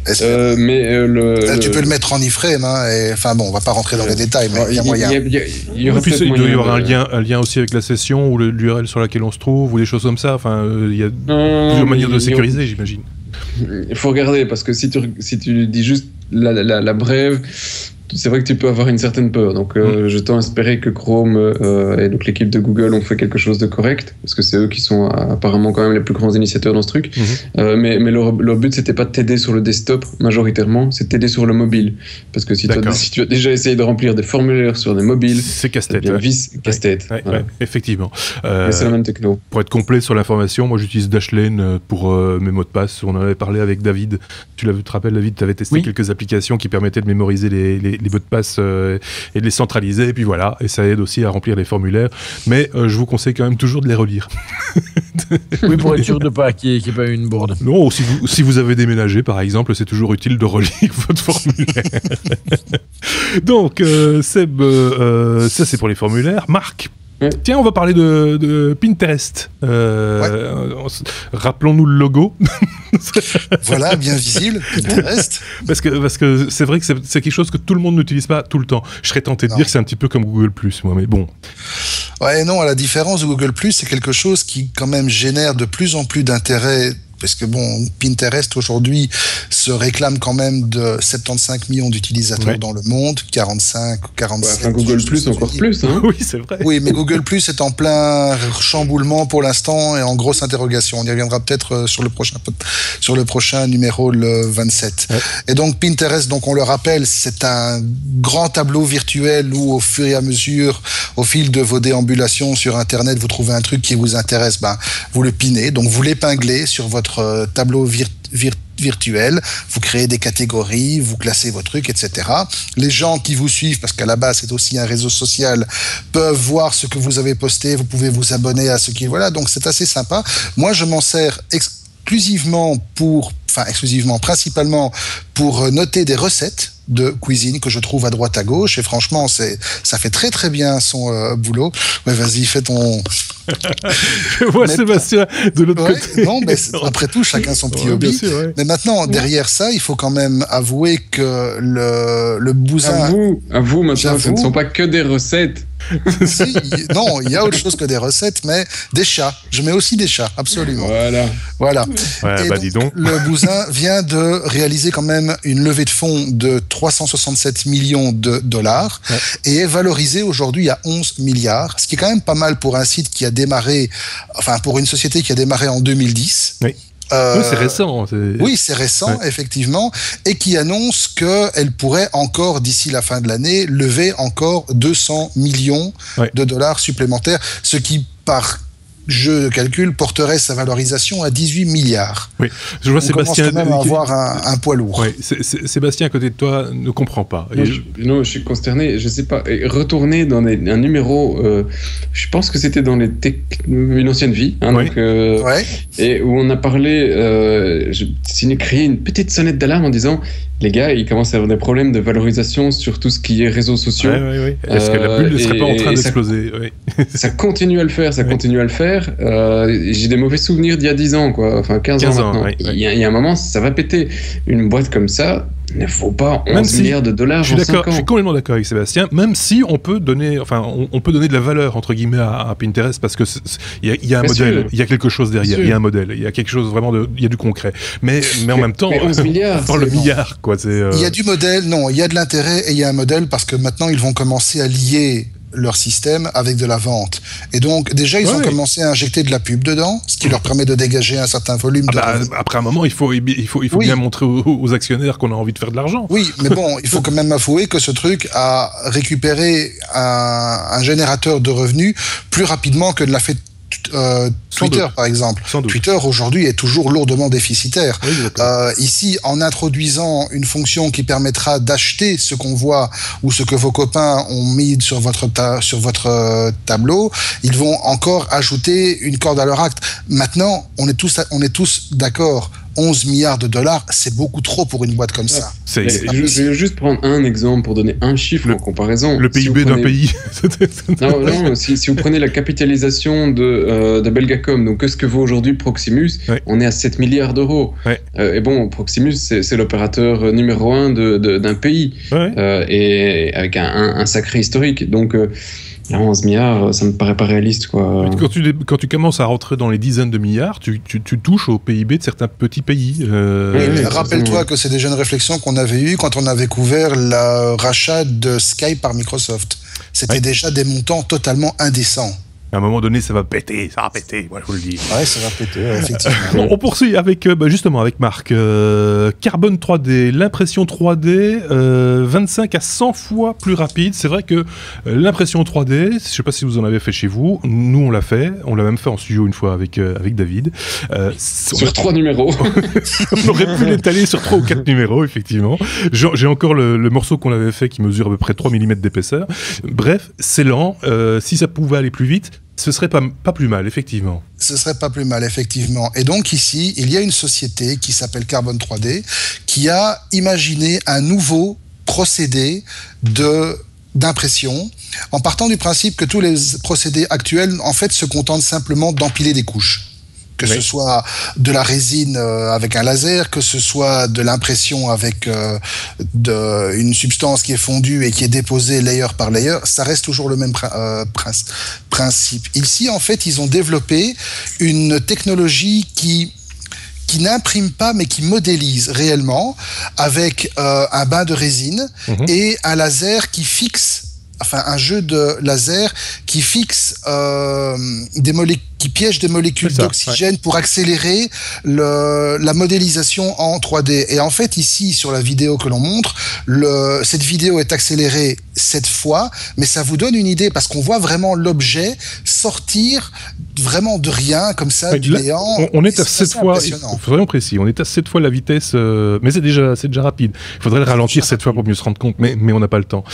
C: Tu peux
B: le mettre en iframe, hein, et enfin bon, on va pas rentrer dans les détails, mais il y a moyen.
A: Il y aura un lien aussi avec la session ou l'URL sur laquelle on se trouve ou des choses comme ça. Enfin, il y a plusieurs manières de sécuriser, j'imagine.
C: Il faut regarder parce que si tu dis juste la brève, c'est vrai que tu peux avoir une certaine peur. Donc, je tends à espérer que Chrome et donc l'équipe de Google ont fait quelque chose de correct, parce que c'est eux qui sont apparemment quand même les plus grands initiateurs dans ce truc. Mais leur but, c'était pas de t'aider sur le desktop majoritairement, c'est de t'aider sur le mobile. Parce que si tu as déjà essayé de remplir des formulaires sur des mobiles,
A: c'est casse-tête.
C: Casse-tête.
A: Ouais, effectivement.
C: Mais c'est la même techno.
A: Pour être complet sur l'information, moi j'utilise Dashlane pour mes mots de passe. On en avait parlé avec David. Tu te rappelles, David, tu avais testé quelques applications qui permettaient de mémoriser les mots de passe et de les centraliser, et puis voilà, et ça aide aussi à remplir les formulaires, mais je vous conseille quand même toujours de les relire.
D: Oui, pour être sûr de pas qu'il n'y ait pas une bourde.
A: Non, si vous avez déménagé par exemple, c'est toujours utile de relire votre formulaire. Donc Seb, ça c'est pour les formulaires. Marc, tiens, on va parler de Pinterest. Rappelons-nous le logo.
B: Voilà, bien visible, Pinterest.
A: Parce que c'est vrai que c'est quelque chose que tout le monde n'utilise pas tout le temps. Je serais tenté de dire que c'est un petit peu comme Google+, moi, mais bon.
B: Ouais, non, à la différence de Google+, c'est quelque chose qui quand même génère de plus en plus d'intérêt. Parce que bon, Pinterest aujourd'hui se réclame quand même de 75 millions d'utilisateurs dans le monde, 45, 47.
C: Google Plus encore plus, hein.
A: Oui, c'est vrai.
B: Oui, mais Google Plus est en plein chamboulement pour l'instant et en grosse interrogation. On y reviendra peut-être sur le prochain numéro, le 27. Ouais. Et donc Pinterest, donc on le rappelle, c'est un grand tableau virtuel où au fur et à mesure, au fil de vos déambulations sur Internet, vous trouvez un truc qui vous intéresse, vous le pinez, donc vous l'épinglez sur votre tableau virtuel, vous créez des catégories, vous classez vos trucs, etc. Les gens qui vous suivent, parce qu'à la base c'est aussi un réseau social, peuvent voir ce que vous avez posté, vous pouvez vous abonner à ce qui... Voilà, donc c'est assez sympa. Moi je m'en sers principalement pour noter des recettes de cuisine que je trouve à droite à gauche, et franchement ça fait très très bien son boulot. Ouais, vas-y, fais ton...
A: Je vois Sébastien de l'autre côté.
B: Non, mais après tout, chacun son petit hobby. Sûr, mais maintenant, derrière ça, il faut quand même avouer que le bousin...
C: Avoue maintenant, ce ne sont pas que des recettes.
B: Non, il y a autre chose que des recettes, mais des chats. Je mets aussi des chats, absolument. Voilà.
A: Ouais, et
B: dis donc. Le bousin vient de réaliser quand même une levée de fonds de 367 millions de dollars et est valorisé aujourd'hui à 11 milliards, ce qui est quand même pas mal pour un site qui a démarré, pour une société qui a démarré en 2010.
A: Oui. Oui, c'est récent.
B: Oui, c'est récent, effectivement, et qui annonce qu'elle pourrait encore, d'ici la fin de l'année, lever encore 200 millions de dollars supplémentaires, ce qui, par jeu de calcul, porterait sa valorisation à 18 milliards.
A: Oui, je vois Sébastien...
B: On commence quand même à avoir un poids lourd.
A: Oui, Sébastien, à côté de toi, ne comprend pas.
C: Non, je suis consterné, je sais pas. Et retourner dans un numéro, je pense que c'était dans une ancienne vie, donc, et où on a parlé, j'ai créé une petite sonnette d'alarme en disant, les gars, ils commencent à avoir des problèmes de valorisation sur tout ce qui est réseaux sociaux.
A: Oui. Est-ce que la bulle ne serait pas en train d'exploser?
C: Ça continue à le faire, j'ai des mauvais souvenirs d'il y a 10 ans, quoi. Enfin 15 ans maintenant. Il y a un moment, ça va péter. Une boîte comme ça, il ne faut pas 11 milliards de dollars en 5 ans.
A: Je suis complètement d'accord avec Sébastien, même si on peut donner, on peut donner de la valeur, entre guillemets, à Pinterest, parce que il y a un modèle, il y a quelque chose derrière, il y a un modèle, il y a quelque chose vraiment il y a du concret. Mais en même temps,
C: 11 milliards,
A: dans le milliard, quoi.
B: Il y a du modèle, non, il y a de l'intérêt et il y a un modèle, parce que maintenant, ils vont commencer à lier leur système avec de la vente. Et donc, déjà, ils ont commencé à injecter de la pub dedans, ce qui leur permet de dégager un certain volume de...
A: Après un moment, il faut bien montrer aux actionnaires qu'on a envie de faire de l'argent.
B: Oui, mais bon, il faut quand même avouer que ce truc a récupéré un générateur de revenus plus rapidement que ne l'a fait Twitter, par exemple. Twitter, aujourd'hui, est toujours lourdement déficitaire.
A: Oui,
B: ici, en introduisant une fonction qui permettra d'acheter ce qu'on voit ou ce que vos copains ont mis sur votre tableau, ils vont encore ajouter une corde à leur acte. Maintenant, on est tous d'accord. 11 milliards de dollars, c'est beaucoup trop pour une boîte comme ça.
C: Je vais juste prendre un exemple pour donner un chiffre en comparaison.
A: Le PIB d'un pays.
C: Non, si vous prenez la capitalisation de Belgacom, donc qu'est-ce que vaut aujourd'hui Proximus, on est à 7 milliards d'euros. Et bon, Proximus, c'est l'opérateur numéro 1 d'un pays, et avec un sacré historique. Donc, 11 milliards, ça me paraît pas réaliste, quoi.
A: Quand tu commences à rentrer dans les dizaines de milliards, tu touches au PIB de certains petits pays.
B: Rappelle-toi que c'est des jeunes réflexions qu'on avait eues quand on avait couvert le rachat de Skype par Microsoft. C'était déjà des montants totalement indécents.
A: À un moment donné, ça va péter, moi je vous le dis.
B: Ouais, ça va péter, effectivement.
A: On poursuit avec, justement, avec Marc. Carbone 3D, l'impression 3D, 25 à 100 fois plus rapide. C'est vrai que l'impression 3D, je ne sais pas si vous en avez fait chez vous, nous on l'a fait, on l'a même fait en studio une fois avec David.
C: Sur 3 numéros.
A: On aurait pu l'étaler sur 3 ou 4 numéros, effectivement. J'ai encore le morceau qu'on avait fait qui mesure à peu près 3 mm d'épaisseur. Bref, c'est lent. Si ça pouvait aller plus vite, ce serait pas plus mal, effectivement.
B: Ce serait pas plus mal, effectivement. Et donc ici, il y a une société qui s'appelle Carbone 3D qui a imaginé un nouveau procédé d'impression en partant du principe que tous les procédés actuels, en fait, se contentent simplement d'empiler des couches. Que ce soit de la résine avec un laser, que ce soit de l'impression avec une substance qui est fondue et qui est déposée layer par layer, ça reste toujours le même principe. Ici, en fait, ils ont développé une technologie qui n'imprime pas mais qui modélise réellement avec un bain de résine et un laser qui fixe, un jeu de laser qui fixe qui piège des molécules d'oxygène pour accélérer la modélisation en 3D. Et en fait, ici, sur la vidéo que l'on montre, cette vidéo est accélérée 7 fois, mais ça vous donne une idée parce qu'on voit vraiment l'objet sortir vraiment de rien, comme ça, du néant.
A: On est à 7 fois, soyons précis, on est à 7 fois la vitesse, mais c'est déjà rapide. Il faudrait le ralentir 7 fois pour mieux se rendre compte, mais on n'a pas le temps.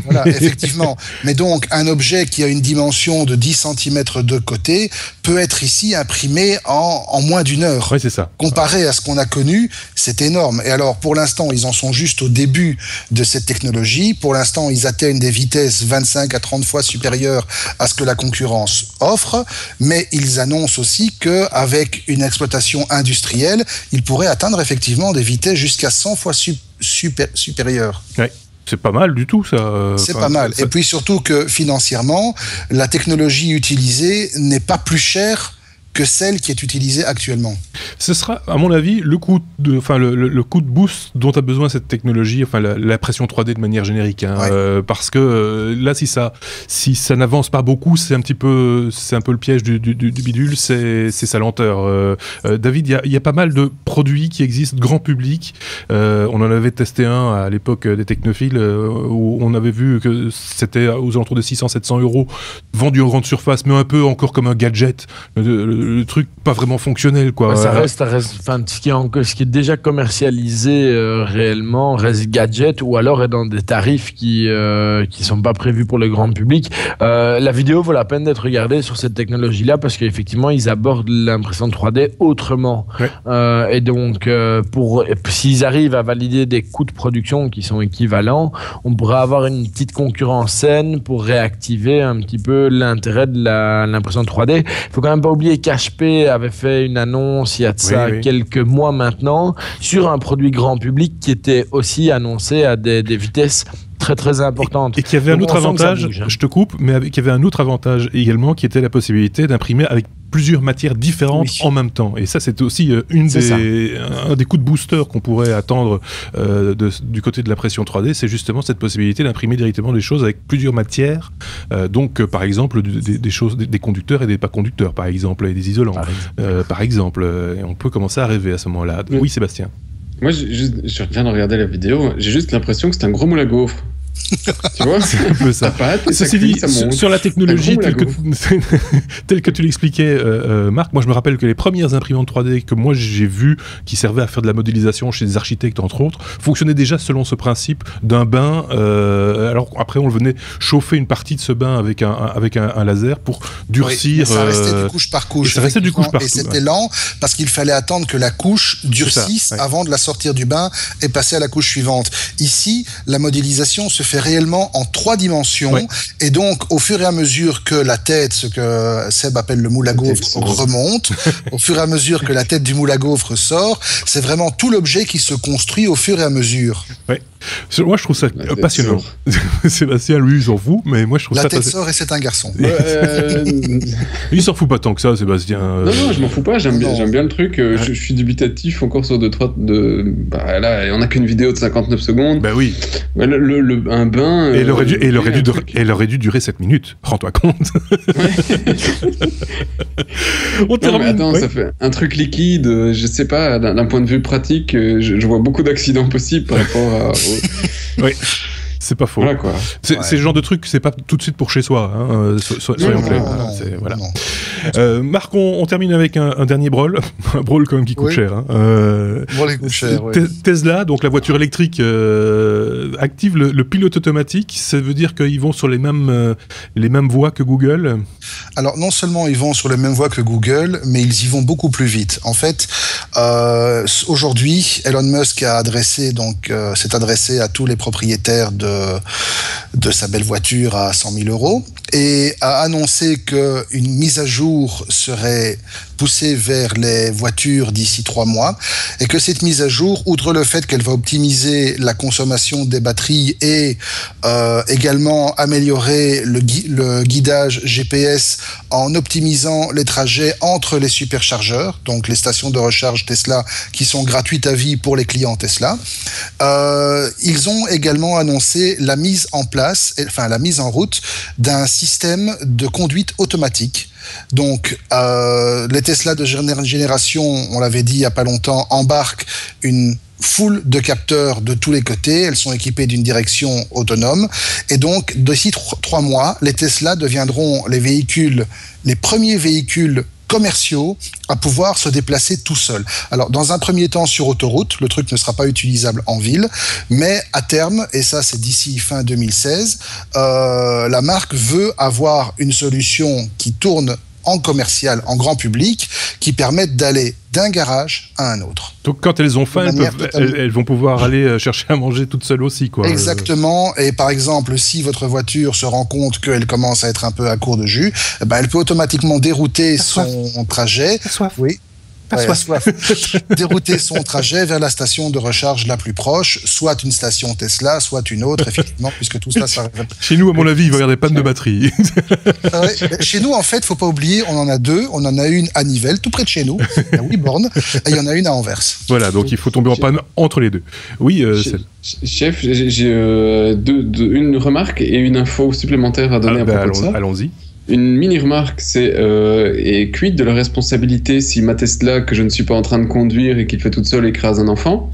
B: Voilà, effectivement. Mais donc, un objet qui a une dimension de 10 cm de côté peut être ici imprimé en moins d'une heure.
A: Oui, c'est ça.
B: Comparé à ce qu'on a connu, c'est énorme. Et alors, pour l'instant, ils en sont juste au début de cette technologie. Pour l'instant, ils atteignent des vitesses 25 à 30 fois supérieures à ce que la concurrence offre. Mais ils annoncent aussi qu'avec une exploitation industrielle, ils pourraient atteindre effectivement des vitesses jusqu'à 100 fois supérieures.
A: Oui. C'est pas mal du tout, ça.
B: C'est pas mal. Et puis surtout que financièrement, la technologie utilisée n'est pas plus chère que celle qui est utilisée actuellement.
A: Ce sera, à mon avis, le coup de boost dont a besoin cette technologie, l'impression 3D de manière générique, parce que là, si ça n'avance pas beaucoup, c'est un peu le piège du bidule, c'est sa lenteur. David, il y a pas mal de produits qui existent grand public. On en avait testé un à l'époque des technophiles où on avait vu que c'était aux alentours de 600-700 euros, vendu en grande surface, mais un peu encore comme un gadget. Le truc pas vraiment fonctionnel, quoi.
D: Ça reste ce qui est déjà commercialisé réellement reste gadget ou alors est dans des tarifs qui sont pas prévus pour le grand public. La vidéo vaut la peine d'être regardée sur cette technologie-là parce qu'effectivement ils abordent l'impression 3D autrement. Et donc s'ils arrivent à valider des coûts de production qui sont équivalents, on pourrait avoir une petite concurrence saine pour réactiver un petit peu l'intérêt de l'impression 3D. Il faut quand même pas oublier HP avait fait une annonce il y a de ça quelques mois maintenant sur un produit grand public qui était aussi annoncé à des vitesses très très importantes.
A: Et qui avait un autre avantage, je te coupe, mais qui avait un autre avantage également qui était la possibilité d'imprimer avec plusieurs matières différentes en même temps. Et ça, c'est aussi un des coups de booster qu'on pourrait attendre du côté de l'impression 3D, c'est justement cette possibilité d'imprimer directement des choses avec plusieurs matières. Donc, par exemple, des conducteurs et des pas conducteurs, par exemple, et des isolants, par exemple. Et on peut commencer à rêver à ce moment-là. Oui, Sébastien.
C: Moi, je viens de regarder la vidéo, j'ai juste l'impression que c'est un gros moule à gaufres. Tu vois,
A: c'est un peu ça. Ceci dit, sur la technologie telle que tu l'expliquais, Marc, moi je me rappelle que les premières imprimantes 3D que moi j'ai vues, qui servaient à faire de la modélisation chez des architectes entre autres, fonctionnaient déjà selon ce principe d'un bain. Alors après on venait chauffer une partie de ce bain avec un laser pour durcir.
B: Ça restait du couche par couche. Et c'était lent parce qu'il fallait attendre que la couche durcisse avant de la sortir du bain et passer à la couche suivante. Ici, la modélisation se fait réellement en 3 dimensions et donc au fur et à mesure que la tête, ce que Seb appelle le moule à gaufre, remonte, au fur et à mesure que la tête du moule à gaufre sort, c'est vraiment tout l'objet qui se construit au fur et à mesure.
A: Moi je trouve ça passionnant. Sébastien lui il s'en fout, mais moi je trouve
B: la
A: ça
B: tête sort et c'est un garçon.
A: Il s'en fout pas tant que ça, Sébastien.
C: Non, je m'en fous pas, j'aime bien le truc. Je suis dubitatif encore sur 2-3 bah là on a qu'une vidéo de 59 secondes.
A: Bah oui.
C: Un bain.
A: Et elle aurait dû durer 7 minutes. Rends-toi compte. On termine.
C: Attends, ça fait un truc liquide. Je sais pas. D'un point de vue pratique, je vois beaucoup d'accidents possibles par rapport à.
A: Oui. C'est pas faux.
C: Voilà, quoi.
A: C'est le genre de truc, c'est pas tout de suite pour chez soi. Hein, soyons clairs. Voilà. Marc, on termine avec un dernier brawl. Un brawl quand même qui coûte cher. Hein.
B: Brawl qui coûte cher,
A: Tesla, donc la voiture électrique active le pilote automatique. Ça veut dire qu'ils vont sur les mêmes voies que Google.
B: Alors non seulement ils vont sur les mêmes voies que Google, mais ils y vont beaucoup plus vite. En fait, aujourd'hui, Elon Musk s'est adressé à tous les propriétaires de sa belle voiture à 100 000 € et a annoncé qu'une mise à jour serait poussée vers les voitures d'ici 3 mois et que cette mise à jour, outre le fait qu'elle va optimiser la consommation des batteries et également améliorer le guidage GPS en optimisant les trajets entre les superchargeurs, donc les stations de recharge Tesla qui sont gratuites à vie pour les clients Tesla. Ils ont également annoncé la mise en route d'un système de conduite automatique. Donc, les Tesla de génération, on l'avait dit il n'y a pas longtemps, embarquent une foule de capteurs de tous les côtés. Elles sont équipées d'une direction autonome. Et donc, d'ici 3 mois, les Tesla deviendront les premiers véhicules commerciaux à pouvoir se déplacer tout seul. Alors, dans un premier temps sur autoroute, le truc ne sera pas utilisable en ville, mais à terme, et ça c'est d'ici fin 2016, la marque veut avoir une solution qui tourne en commercial, en grand public, qui permettent d'aller d'un garage à un autre.
A: Donc quand elles ont faim, elles vont pouvoir aller chercher à manger toutes seules aussi, quoi.
B: Exactement. Et par exemple, si votre voiture se rend compte qu'elle commence à être un peu à court de jus, elle peut automatiquement dérouter son trajet. Oui. Dérouter son trajet vers la station de recharge la plus proche, soit une station Tesla, soit une autre, effectivement, puisque tout cela...
A: Chez nous, à mon avis, il va y avoir des pannes de batterie.
B: Chez nous, en fait, faut pas oublier, on en a 2. On en a une à Nivelles, tout près de chez nous, à 8 bornes, et il y en a une à Anvers.
A: Voilà, donc il faut tomber en panne entre les deux. Oui,
C: Chef, j'ai une remarque et une info supplémentaire à donner à propos de ça.
A: Allons-y.
C: Une mini-remarque, c'est et quid de la responsabilité si ma Tesla, que je ne suis pas en train de conduire et qu'il fait toute seule, écrase un enfant.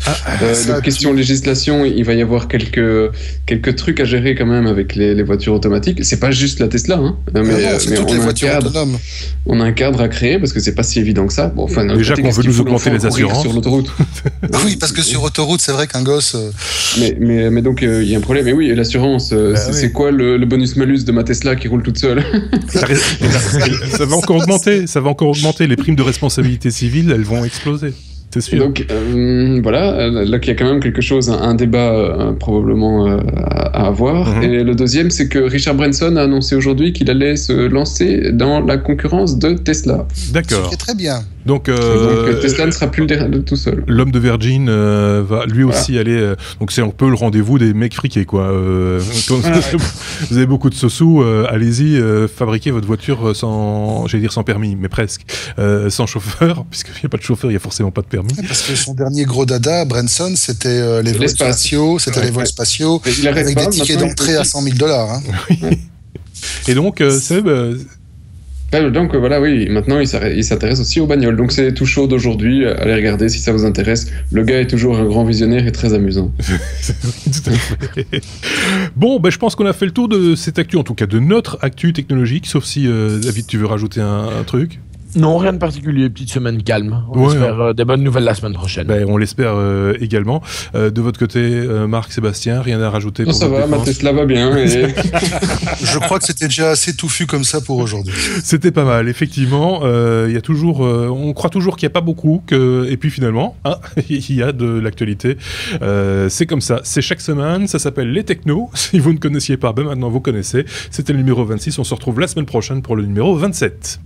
C: Donc question législation, il va y avoir quelques trucs à gérer quand même avec les voitures automatiques. C'est pas juste la Tesla, hein, mais
B: toutes les voitures autonomes.
C: On a un cadre à créer parce que c'est pas si évident que ça. Bon, enfin,
A: déjà qu'on veut nous augmenter les assurances
C: sur l'autoroute.
B: Oui, parce que sur autoroute, c'est vrai qu'un gosse.
C: Mais donc il y a un problème. Mais oui, l'assurance, c'est quoi le bonus-malus de ma Tesla qui roule toute seule?
A: Ça va encore augmenter. Les primes de responsabilité civile, elles vont exploser. C'est sûr.
C: Donc voilà, là qu'il y a quand même quelque chose, un débat probablement à avoir. Et le deuxième, c'est que Richard Branson a annoncé aujourd'hui qu'il allait se lancer dans la concurrence de Tesla.
A: D'accord.
B: Ce qui est très bien.
A: Donc
C: Tesla ne sera plus tout seul.
A: L'homme de Virgin va lui aussi aller. Donc c'est un peu le rendez-vous des mecs friqués, quoi. Vous avez beaucoup de sous, allez-y, fabriquez votre voiture sans permis, mais presque, sans chauffeur, puisqu'il n'y a pas de chauffeur, il n'y a forcément pas de permis.
B: Parce que son dernier gros dada, Branson, c'était les vols spatiaux, avec des tickets d'entrée à $100 000. Hein.
A: Oui. Et donc, Seb,
C: Donc voilà, oui, maintenant il s'intéresse aussi aux bagnoles. Donc c'est tout chaud d'aujourd'hui, allez regarder si ça vous intéresse. Le gars est toujours un grand visionnaire et très amusant.
A: Tout à fait. Bon, je pense qu'on a fait le tour de cette actu, en tout cas de notre actu technologique, sauf si David, tu veux rajouter un truc.
D: Non, rien de particulier, petite semaine calme. On espère des bonnes nouvelles la semaine prochaine.
A: On l'espère également. De votre côté, Marc, Sébastien, rien à rajouter pour
C: ça va, ma Tesla va bien.
B: Je crois que c'était déjà assez touffu comme ça pour aujourd'hui.
A: C'était pas mal, effectivement. Il y a toujours, on croit toujours qu'il n'y a pas beaucoup, et puis finalement, il y a de l'actualité. C'est comme ça, c'est chaque semaine, ça s'appelle Les Technos. Si vous ne connaissiez pas, maintenant vous connaissez. C'était le numéro 26, on se retrouve la semaine prochaine pour le numéro 27.